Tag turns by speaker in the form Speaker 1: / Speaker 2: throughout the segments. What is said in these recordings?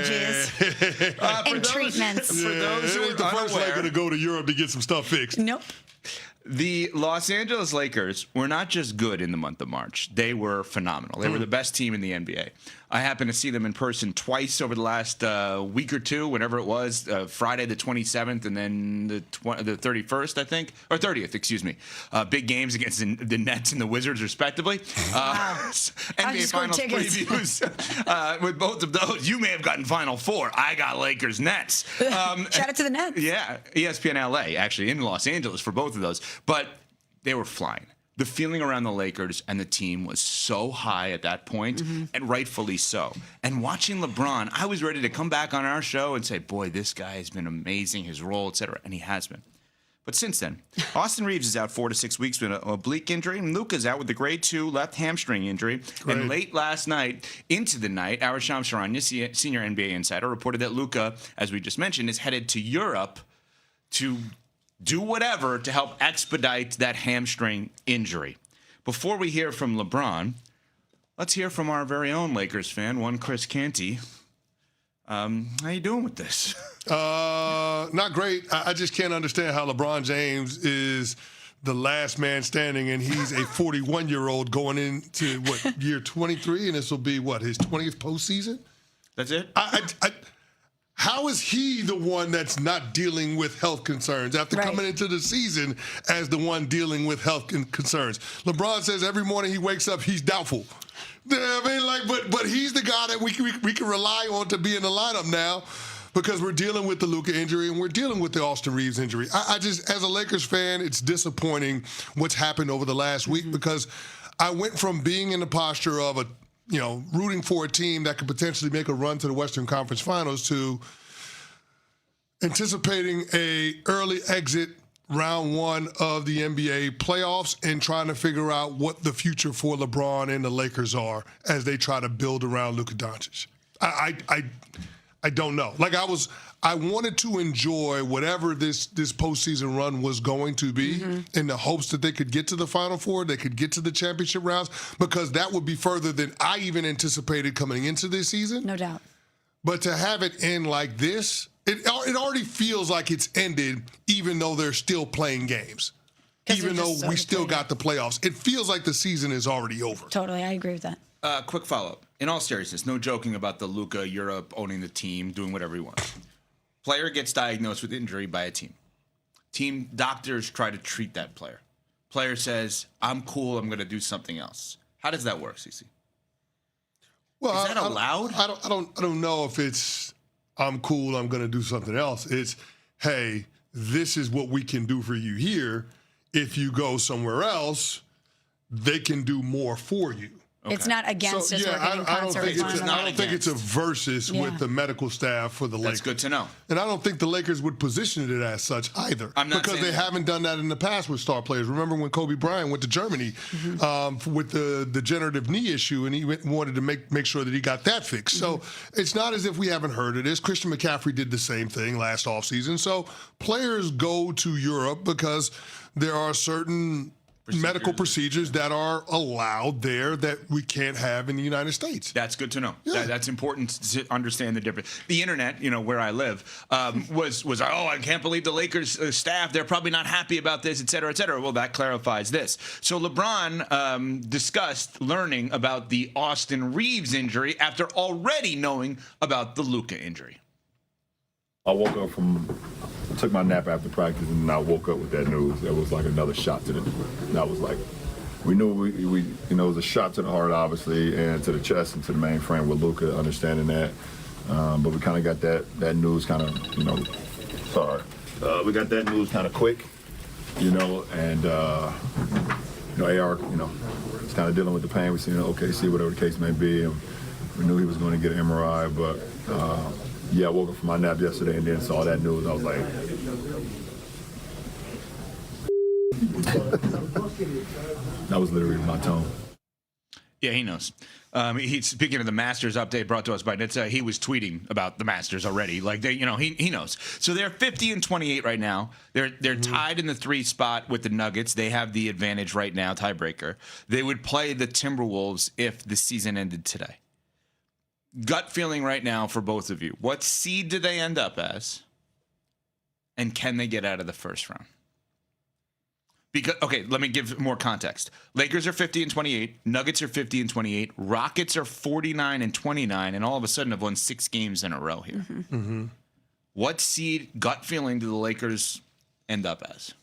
Speaker 1: apologies and treatments.
Speaker 2: For those who
Speaker 3: it ain't the first Laker to go to Europe to get some stuff fixed.
Speaker 1: Nope.
Speaker 2: The Los Angeles Lakers were not just good in the month of March. They were phenomenal. They were the best team in the NBA. I happened to see them in person twice over the last week or two, whenever it was, Friday the 27th and then the 31st, I think, or 30th, excuse me. Big games against the Nets and the Wizards, respectively.
Speaker 1: Wow.
Speaker 2: NBA Finals previews with both of those. You may have gotten Final Four. I got Lakers Nets.
Speaker 1: Shout out to the Nets.
Speaker 2: Yeah, ESPN LA, actually, in Los Angeles for both of those. But they were flying. The feeling around the Lakers and the team was so high at that point, and rightfully so. And watching LeBron, I was ready to come back on our show and say, boy, this guy has been amazing, his role, etc. And he has been. But since then, Austin Reaves is out 4 to 6 weeks with an oblique injury, and Luka's out with a grade 2 left hamstring injury. Great. And late last night, into the night, our Shams Charania, senior NBA insider, reported that Luka, as we just mentioned, is headed to Europe to do whatever to help expedite that hamstring injury. Before we hear from LeBron, let's hear from our very own Lakers fan, one Chris Canty. How you doing with this?
Speaker 3: Not great. I just can't understand how LeBron James is the last man standing, and he's a 41-year-old going into, year 23, and this will be, his 20th postseason?
Speaker 2: That's it?
Speaker 3: How is he the one that's not dealing with health concerns after coming into the season as the one dealing with health concerns? LeBron says every morning he wakes up, he's doubtful. I mean, but he's the guy that we can rely on to be in the lineup now because we're dealing with the Luka injury and we're dealing with the Austin Reaves injury. I just, as a Lakers fan, it's disappointing what's happened over the last week because I went from being in the posture of rooting for a team that could potentially make a run to the Western Conference Finals to anticipating a early exit round 1 of the NBA playoffs and trying to figure out what the future for LeBron and the Lakers are as they try to build around Luka Dončić. I don't know. I wanted to enjoy whatever this postseason run was going to be in the hopes that they could get to the Final Four, they could get to the championship rounds, because that would be further than I even anticipated coming into this season.
Speaker 1: No doubt.
Speaker 3: But to have it end like this, it already feels like it's ended, even though they're still playing games. Even though we still got the playoffs. It feels like the season is already over.
Speaker 1: Totally, I agree with that.
Speaker 2: Quick follow-up. In all seriousness, no joking about the Luka Europe owning the team, doing whatever he wants. Player gets diagnosed with injury by a team. Team doctors try to treat that player. Player says, I'm cool, I'm going to do something else. How does that work, CC?
Speaker 3: Well,
Speaker 2: is that allowed?
Speaker 3: I don't know if it's I'm cool, I'm going to do something else. It's, hey, this is what we can do for you here. If you go somewhere else, they can do more for you.
Speaker 1: Okay. It's not against us working in concert.
Speaker 3: I don't think it's a versus with the medical staff for the Lakers.
Speaker 2: That's good to know.
Speaker 3: And I don't think the Lakers would position it as such either. Because they haven't done that in the past with star players. Remember when Kobe Bryant went to Germany with the degenerative knee issue, and he wanted to make sure that he got that fixed. So it's not as if we haven't heard of this. Christian McCaffrey did the same thing last offseason. So players go to Europe because there are certain medical procedures that are allowed there that we can't have in the United States.
Speaker 2: That's good to know. Yeah. That's important to understand the difference. The internet, where I live, was I can't believe the Lakers staff, they're probably not happy about this, et cetera, et cetera. Well, that clarifies this. So LeBron discussed learning about the Austin Reaves injury after already knowing about the Luka injury.
Speaker 4: I woke up took my nap after practice, and I woke up with that news. That was like another shot to and I was like, we knew we it was a shot to the heart, obviously, and to the chest and to the main frame with Luka, understanding that. But we kind of got that news kind of, we got that news kind of quick, and, AR, was kind of dealing with the pain. We seen OKC, whatever the case may be, and we knew he was going to get an MRI, but, I woke up from my nap yesterday and then saw that news. I was like, that was literally my tone.
Speaker 2: Yeah, he knows. Speaking of the Masters update brought to us by Nitsa, he was tweeting about the Masters already. He knows. So they're 50-28 right now. They're tied in the 3 spot with the Nuggets. They have the advantage right now, tiebreaker. They would play the Timberwolves if the season ended today. gut feeling right now for both of you. What seed do they end up as? And can they get out of the first round? Because, okay, let me give more context. Lakers are 50-28. Nuggets are 50-28. Rockets are 49-29. And all of a sudden have won 6 games in a row here.
Speaker 3: Mm-hmm.
Speaker 2: What seed, gut feeling, do the Lakers end up as?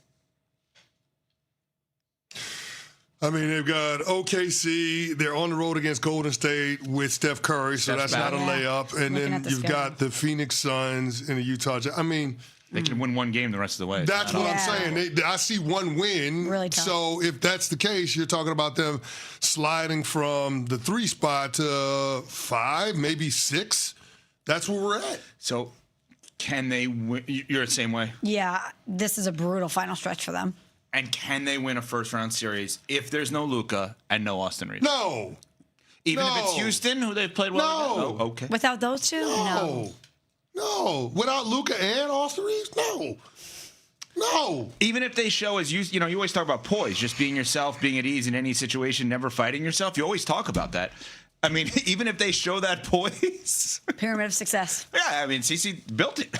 Speaker 3: I mean, they've got OKC. They're on the road against Golden State with Steph Curry, so
Speaker 2: Steph's
Speaker 3: that's not a
Speaker 2: back.
Speaker 3: layup. And
Speaker 1: Looking
Speaker 3: then
Speaker 1: at the
Speaker 3: you've
Speaker 1: schedule.
Speaker 3: got the Phoenix Suns and the Utah Jazz. I mean,
Speaker 2: They can win one game the rest of the way.
Speaker 3: that's what I'm
Speaker 1: Yeah.
Speaker 3: saying. I see one win.
Speaker 1: Really tough.
Speaker 3: So if that's the case, you're talking about them sliding from the 3 spot to 5, maybe 6. That's where we're at.
Speaker 2: So can they win? You're the same way?
Speaker 1: Yeah, this is a brutal final stretch for them.
Speaker 2: And can they win a first-round series if there's no Luka and no Austin Reeves?
Speaker 3: No.
Speaker 2: Even if
Speaker 3: No.
Speaker 2: it's Houston, who they've played well
Speaker 3: No.
Speaker 2: against? Oh, okay.
Speaker 1: Without those two, no.
Speaker 3: No. Without Luka and Austin Reeves? No. No.
Speaker 2: Even if they show as you know, you always talk about poise, just being yourself, being at ease in any situation, never fighting yourself. You always talk about that. I mean, even if they show that poise,
Speaker 1: Pyramid of success.
Speaker 2: yeah, I mean, CC built it.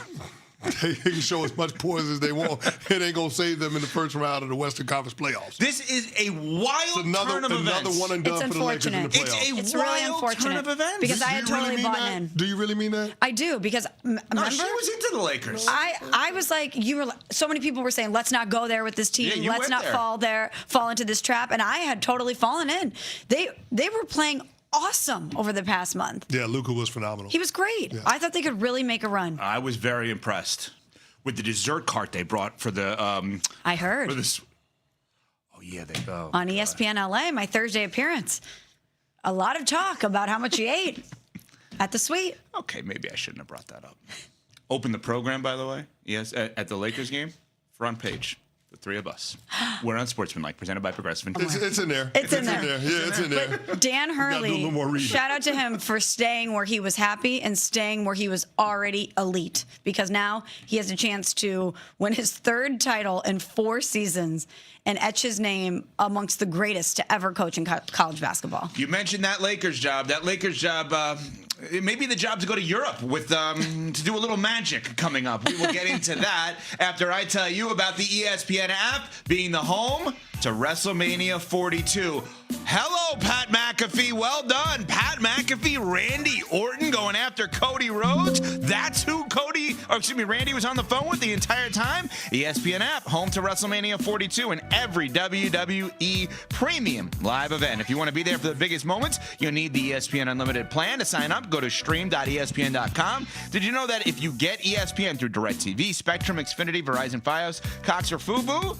Speaker 3: They can show as much poise as they want. It ain't going to save them in the first round of the Western Conference playoffs.
Speaker 2: This is a wild turn of
Speaker 3: Another
Speaker 2: events.
Speaker 3: one and done
Speaker 1: It's
Speaker 3: for the Lakers in the
Speaker 1: unfortunate.
Speaker 3: playoffs.
Speaker 2: It's a
Speaker 1: It's
Speaker 2: wild
Speaker 1: really unfortunate
Speaker 2: turn of events.
Speaker 1: because I had
Speaker 3: Do you
Speaker 1: totally
Speaker 3: really mean
Speaker 1: bought
Speaker 3: that?
Speaker 1: in.
Speaker 3: Do you really mean that?
Speaker 1: I do because
Speaker 2: No,
Speaker 1: remember
Speaker 2: she was into the Lakers.
Speaker 1: I was like, you were. So many people were saying, let's not go there with this team.
Speaker 2: Yeah, you
Speaker 1: Let's
Speaker 2: went
Speaker 1: not
Speaker 2: there.
Speaker 1: fall into this trap. And I had totally fallen in. They were playing awesome over the past month.
Speaker 3: Yeah, Luka was phenomenal.
Speaker 1: He was great. I thought they could really make a run.
Speaker 2: I was very impressed with the dessert cart they brought for the
Speaker 1: I heard
Speaker 2: for this. Oh yeah, they
Speaker 1: on ESPN LA, my Thursday appearance. A lot of talk about how much he ate at the suite.
Speaker 2: Okay, maybe I shouldn't have brought that up. Open the program, by the way. Yes, at the Lakers game, front page. The 3 of us. We're on Sportsmanlike, presented by Progressive.
Speaker 3: It's in there.
Speaker 1: It's in there.
Speaker 3: Yeah, it's in there.
Speaker 1: Dan
Speaker 3: gotta do a
Speaker 1: Hurley,
Speaker 3: little more reading.
Speaker 1: shout out to him for staying where he was happy and staying where he was already elite, because now he has a chance to win his 3rd title in 4 seasons and etch his name amongst the greatest to ever coach in college basketball.
Speaker 2: You mentioned that Lakers job. That Lakers job, it may be the job to go to Europe with to do a little magic coming up. We will get into that after I tell you about the ESPN app being the home to WrestleMania 42. Hello, Pat McAfee. Well done. Pat McAfee, Randy Orton going after Cody Rhodes. That's who Randy was on the phone with the entire time. ESPN app, home to WrestleMania 42 and every WWE premium live event. If you want to be there for the biggest moments, you'll need the ESPN Unlimited plan. To sign up, go to stream.espn.com. Did you know that if you get ESPN through DirecTV, Spectrum, Xfinity, Verizon Fios, Cox, or Fubo,